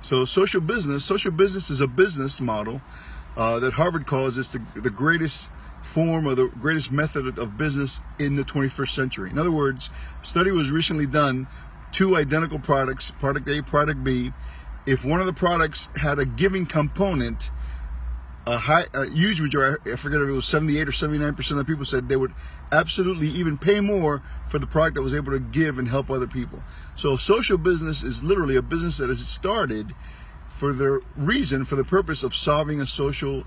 So social business is a business model that Harvard calls it's the greatest form or the greatest method of business in the 21st century. In other words, a study was recently done, two identical products, product A, product B. If one of the products had a giving component, a huge majority, I forget if it was 78 or 79% of people said they would absolutely even pay more for the product that was able to give and help other people. So social business is literally a business that is started for the purpose of solving a social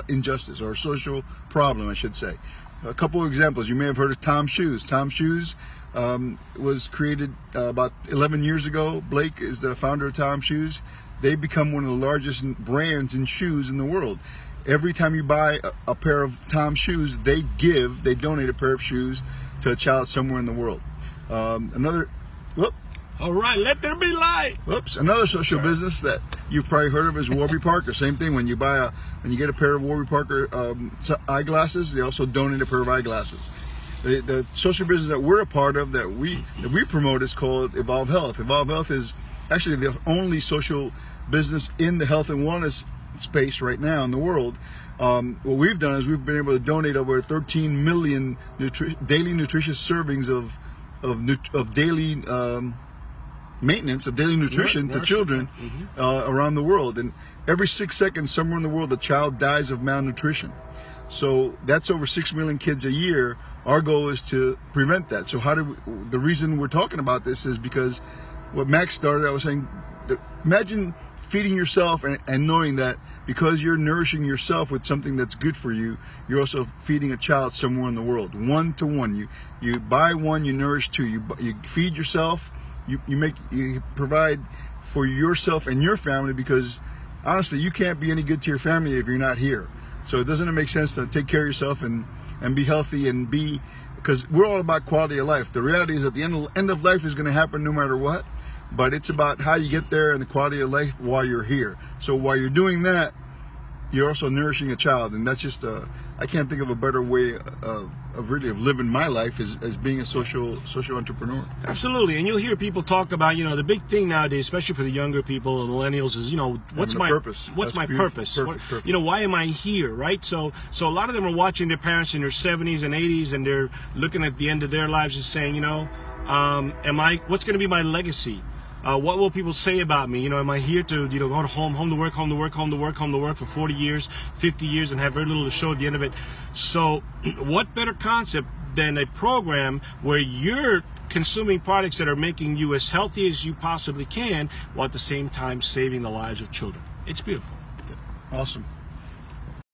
injustice, or a social problem, I should say. A couple of examples. You may have heard of Tom Shoes. Tom Shoes was created about 11 years ago. Blake is the founder of Tom Shoes. They've become one of the largest brands in shoes in the world. Every time you buy a pair of Tom Shoes, they donate a pair of shoes to a child somewhere in the world. All right, let there be light. Another social business that you've probably heard of is Warby Parker. Same thing. When you get a pair of Warby Parker eyeglasses, they also donate a pair of eyeglasses. The social business that we're a part of, that we promote, is called Evolve Health. Evolve Health is actually the only social business in the health and wellness space right now in the world. What we've done is we've been able to donate over 13 million daily nutritious servings of daily maintenance of daily nutrition to children around the world. And every 6 seconds somewhere in the world a child dies of malnutrition. So that's over 6 million kids a year. Our goal is to prevent that. So the reason we're talking about this is because what Max started, I was saying, imagine feeding yourself and knowing that because you're nourishing yourself with something that's good for you, you're also feeding a child somewhere in the world. 1 to 1. You buy one, you nourish two. You feed yourself, you provide for yourself and your family, because honestly, you can't be any good to your family if you're not here. So doesn't it make sense to take care of yourself and be healthy and because we're all about quality of life. The reality is that the end of life is going to happen no matter what, but it's about how you get there and the quality of life while you're here. So while you're doing that, you're also nourishing a child, and that's just I can't think of a better way of living my life as being a social entrepreneur. Absolutely. And you'll hear people talk about, the big thing nowadays, especially for the younger people and millennials, is, what's my purpose? What's my purpose? Perfect. Why am I here, right? So a lot of them are watching their parents in their 70s and 80s, and they're looking at the end of their lives and saying, what's going to be my legacy? What will people say about me? Am I here to, go home to work for 40 years, 50 years, and have very little to show at the end of it? So what better concept than a program where you're consuming products that are making you as healthy as you possibly can, while at the same time saving the lives of children? It's beautiful. Awesome.